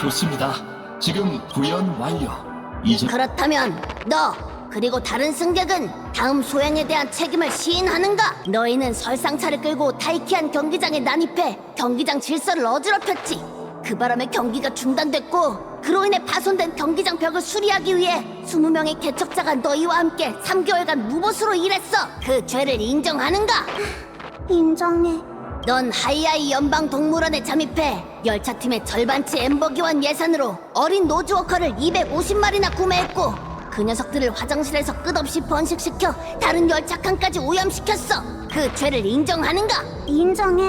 좋습니다. 지금 구현 완료. 이제 그렇다면 너 그리고 다른 승객은 다음 소행에 대한 책임을 시인하는가? 너희는 설상차를 끌고 타이키안 경기장에 난입해 경기장 질서를 어지럽혔지. 그 바람에 경기가 중단됐고 그로 인해 파손된 경기장 벽을 수리하기 위해 20명의 개척자가 너희와 함께 3개월간 무보수로 일했어. 그 죄를 인정하는가? 인정해. 넌 하이아이 연방동물원에 잠입해 열차팀의 절반치 엠버기원 예산으로 어린 노즈워커를 250마리나 구매했고 그 녀석들을 화장실에서 끝없이 번식시켜 다른 열차 칸까지 오염시켰어. 그 죄를 인정하는가? 인정해.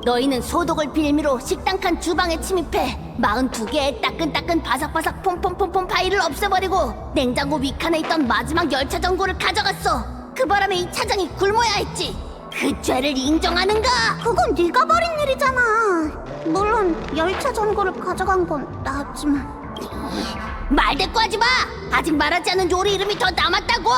너희는 소독을 빌미로 식당 칸 주방에 침입해 42개의 따끈따끈 바삭바삭 폼폼폼폼 파이를 없애버리고 냉장고 밑칸에 있던 마지막 열차 전구를 가져갔어. 그 바람에 이 차장이 굶어야 했지. 그 죄를 인정하는가? 그건 네가 벌인 일이잖아. 물론 열차 전구를 가져간 건 나지만. 말대꾸하지 마! 아직 말하지 않은 요리 이름이 더 남았다고!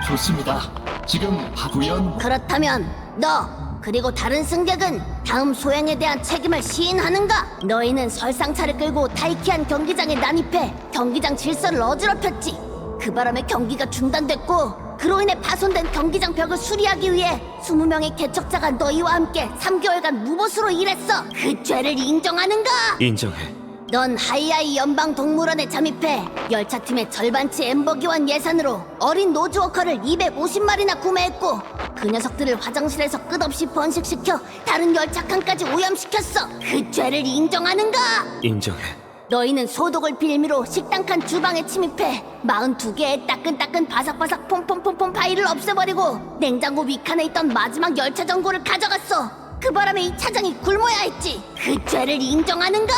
좋습니다. 지금 구현 그렇다면 너 그리고 다른 승객은 다음 소행에 대한 책임을 시인하는가? 너희는 설상차를 끌고 타이키안 경기장에 난입해 경기장 질서를 어지럽혔지. 그 바람에 경기가 중단됐고 그로 인해 파손된 경기장 벽을 수리하기 위해 20명의 개척자가 너희와 함께 3개월간 무보수로 일했어. 그 죄를 인정하는가? 인정해. 넌 하이아이 연방동물원에 잠입해 열차팀의 절반치 엠버기원 예산으로 어린 노즈워커를 250마리나 구매했고 그 녀석들을 화장실에서 끝없이 번식시켜 다른 열차 칸까지 오염시켰어. 그 죄를 인정하는가? 인정해. 너희는 소독을 빌미로 식당 칸 주방에 침입해 42개의 따끈따끈 바삭바삭 폼폼폼폼 파이를 없애버리고 냉장고 밑칸에 있던 마지막 열차 전구를 가져갔어. 그 바람에 이 차장이 굶어야 했지. 그 죄를 인정하는가?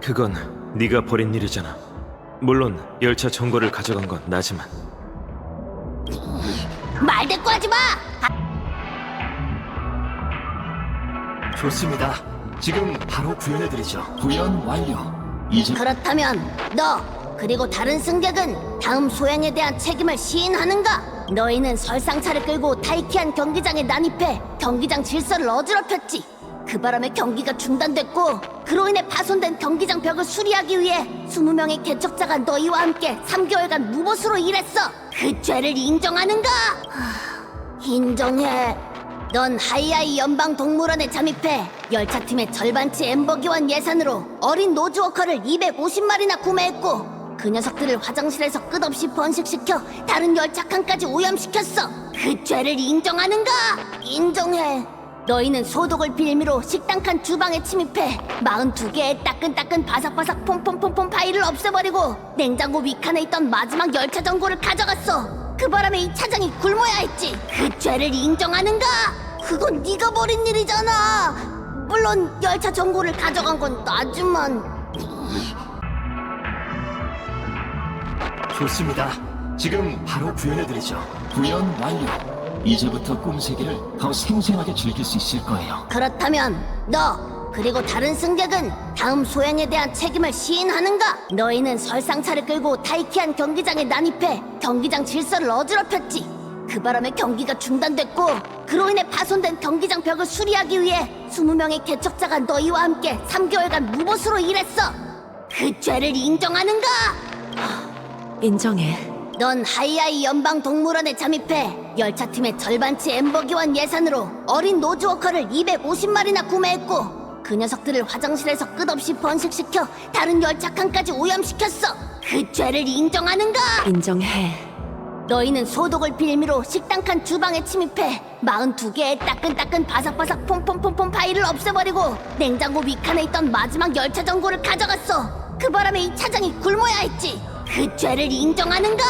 그건 네가 벌인 일이잖아. 물론 열차 정거를 가져간 건 나지만. 말대꾸하지 마! 좋습니다. 지금 바로 구현해드리죠. 구현 완료. 이제 그렇다면 너 그리고 다른 승객은 다음 소행에 대한 책임을 시인하는가? 너희는 설상차를 끌고 타이키안 경기장에 난입해 경기장 질서를 어지럽혔지. 그 바람에 경기가 중단됐고 그로 인해 파손된 경기장 벽을 수리하기 위해 20명의 개척자가 너희와 함께 3개월간 무보수로 일했어. 그 죄를 인정하는가? 인정해. 넌 하이아이 연방동물원에 잠입해 열차팀의 절반치 엠버기원 예산으로 어린 노즈워커를 250마리나 구매했고 그 녀석들을 화장실에서 끝없이 번식시켜 다른 열차 칸까지 오염시켰어. 그 죄를 인정하는가? 인정해. 너희는 소독을 빌미로 식당 칸 주방에 침입해 42개의 따끈따끈 바삭바삭 폼폼폼폼 파이를 없애버리고 냉장고 밑칸에 있던 마지막 열차 전구를 가져갔어. 그 바람에 이 차장이 굶어야 했지. 그 죄를 인정하는가? 그건 네가 벌인 일이잖아. 물론 열차 전구를 가져간 건 나지만. 좋습니다. 지금 바로 구현해드리죠. 구현 완료. 이제부터 꿈세계를 더 생생하게 즐길 수 있을 거예요. 그렇다면 너 그리고 다른 승객은 다음 소행에 대한 책임을 시인하는가? 너희는 설상차를 끌고 타이키안 경기장에 난입해 경기장 질서를 어지럽혔지. 그 바람에 경기가 중단됐고 그로 인해 파손된 경기장 벽을 수리하기 위해 20명의 개척자가 너희와 함께 3개월간 무보수로 일했어. 그 죄를 인정하는가? 인정해. 넌 하이아이 연방동물원에 잠입해 열차팀의 절반치 엠버기원 예산으로 어린 노즈워커를 250마리나 구매했고 그 녀석들을 화장실에서 끝없이 번식시켜 다른 열차 칸까지 오염시켰어. 그 죄를 인정하는가? 인정해. 너희는 소독을 빌미로 식당 칸 주방에 침입해 42개의 따끈따끈 바삭바삭 폼폼폼폼 파이를 없애버리고 냉장고 밑칸에 있던 마지막 열차 전구를 가져갔어. 그 바람에 이 차장이 굶어야 했지. 그 죄를 인정하는가?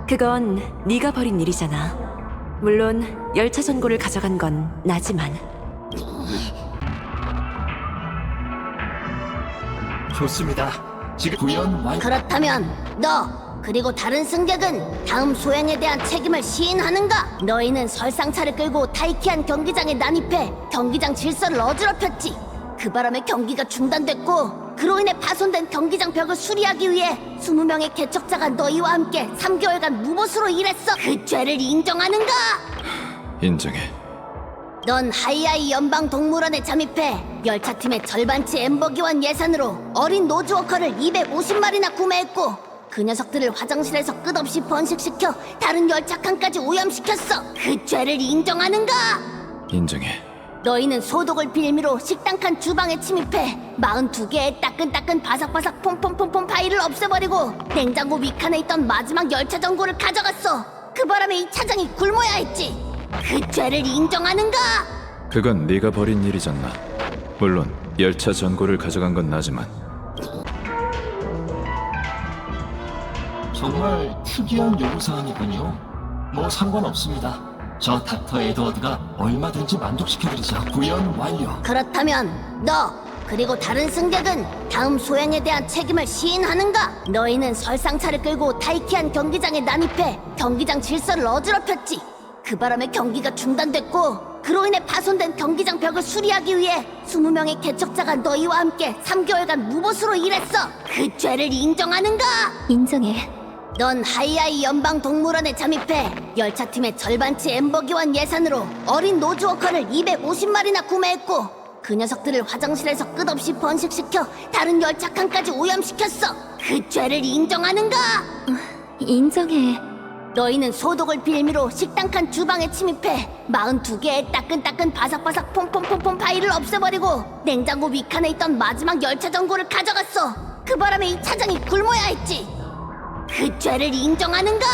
그건 네가 벌인 일이잖아. 물론 열차 전구를 가져간 건 나지만. 좋습니다. 지금 구현 완료. 그렇다면 너 그리고 다른 승객은 다음 소행에 대한 책임을 시인하는가? 너희는 설상차를 끌고 타이키안 경기장에 난입해 경기장 질서를 어지럽혔지. 그 바람에 경기가 중단됐고 그로 인해 파손된 경기장 벽을 수리하기 위해 20명의 개척자가 너희와 함께 3개월간 무보수로 일했어. 그 죄를 인정하는가? 인정해. 넌 하이아이 연방 동물원에 잠입해 열차팀의 절반치 엠버기원 예산으로 어린 노즈워커를 250마리나 구매했고 그 녀석들을 화장실에서 끝없이 번식시켜 다른 열차 칸까지 오염시켰어. 그 죄를 인정하는가? 인정해. 너희는 소독을 빌미로 식당 칸 주방에 침입해 42개의 따끈따끈 바삭바삭 폼폼폼폼 파이를 없애버리고 냉장고 밑칸에 있던 마지막 열차 전구를 가져갔어. 그 바람에 이 차장이 굶어야 했지. 그 죄를 인정하는가? 그건 네가 벌인 일이잖아. 물론 열차 전고를 가져간 건 나지만 정말 특이한 요구사항이군요. 뭐 상관없습니다. 저 닥터 에드워드가 얼마든지 만족시켜드리죠. 구현 완료. 그렇다면 너 그리고 다른 승객은 다음 소행에 대한 책임을 시인하는가? 너희는 설상차를 끌고 타이키안 경기장에 난입해 경기장 질서를 어지럽혔지. 그 바람에 경기가 중단됐고 그로 인해 파손된 경기장 벽을 수리하기 위해 20명의 개척자가 너희와 함께 3개월간 무보수로 일했어. 그 죄를 인정하는가? 인정해. 넌 하이아이 연방 동물원에 잠입해 열차팀의 절반치 엠버기원 예산으로 어린 노즈워커를 250마리나 구매했고 그 녀석들을 화장실에서 끝없이 번식시켜 다른 열차 칸까지 오염시켰어. 그 죄를 인정하는가? 인정해. 너희는 소독을 빌미로 식당 칸 주방에 침입해 42개의 따끈따끈 바삭바삭 폼폼폼폼 파이를 없애버리고 냉장고 밑칸에 있던 마지막 열차 전구를 가져갔어. 그 바람에 이 차장이 굶어야 했지. 그 죄를 인정하는가?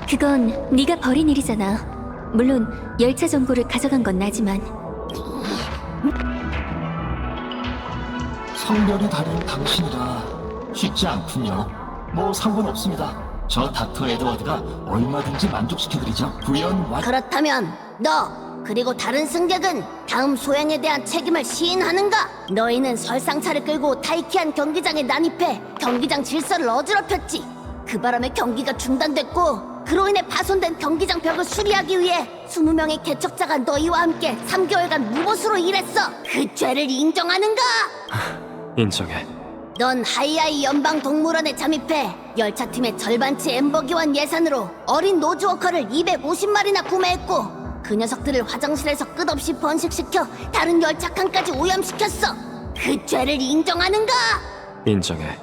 그건 네가 벌인 일이잖아. 물론 열차 전고를 가져간 건 나지만 성별이 다른 당신이라 쉽지 않군요. 뭐 상관없습니다. 저 닥터 에드워드가 얼마든지 만족시켜드리죠. 구현 완료. 그렇다면 너 그리고 다른 승객은 다음 소행에 대한 책임을 시인하는가? 너희는 설상차를 끌고 타이키안 경기장에 난입해 경기장 질서를 어지럽혔지. 그 바람에 경기가 중단됐고 그로 인해 파손된 경기장 벽을 수리하기 위해 20명의 개척자가 너희와 함께 3개월간 무보수로 일했어. 그 죄를 인정하는가? 인정해. 넌 하이아이 연방 동물원에 잠입해 열차팀의 절반치 엠버기원 예산으로 어린 노즈워커를 250마리나 구매했고 그 녀석들을 화장실에서 끝없이 번식시켜 다른 열차 칸까지 오염시켰어. 그 죄를 인정하는가? 인정해.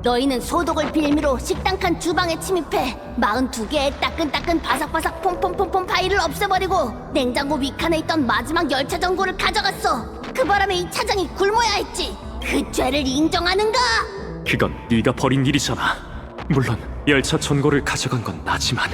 너희는 소독을 빌미로 식당 칸 주방에 침입해 42개의 따끈따끈 바삭바삭 폼폼폼폼 파이를 없애버리고 냉장고 밑칸에 있던 마지막 열차 전구를 가져갔어. 그 바람에 이 차장이 굶어야 했지. 그 죄를 인정하는가? 그건 네가 벌인 일이잖아. 물론 열차 전고를 가져간 건 나지만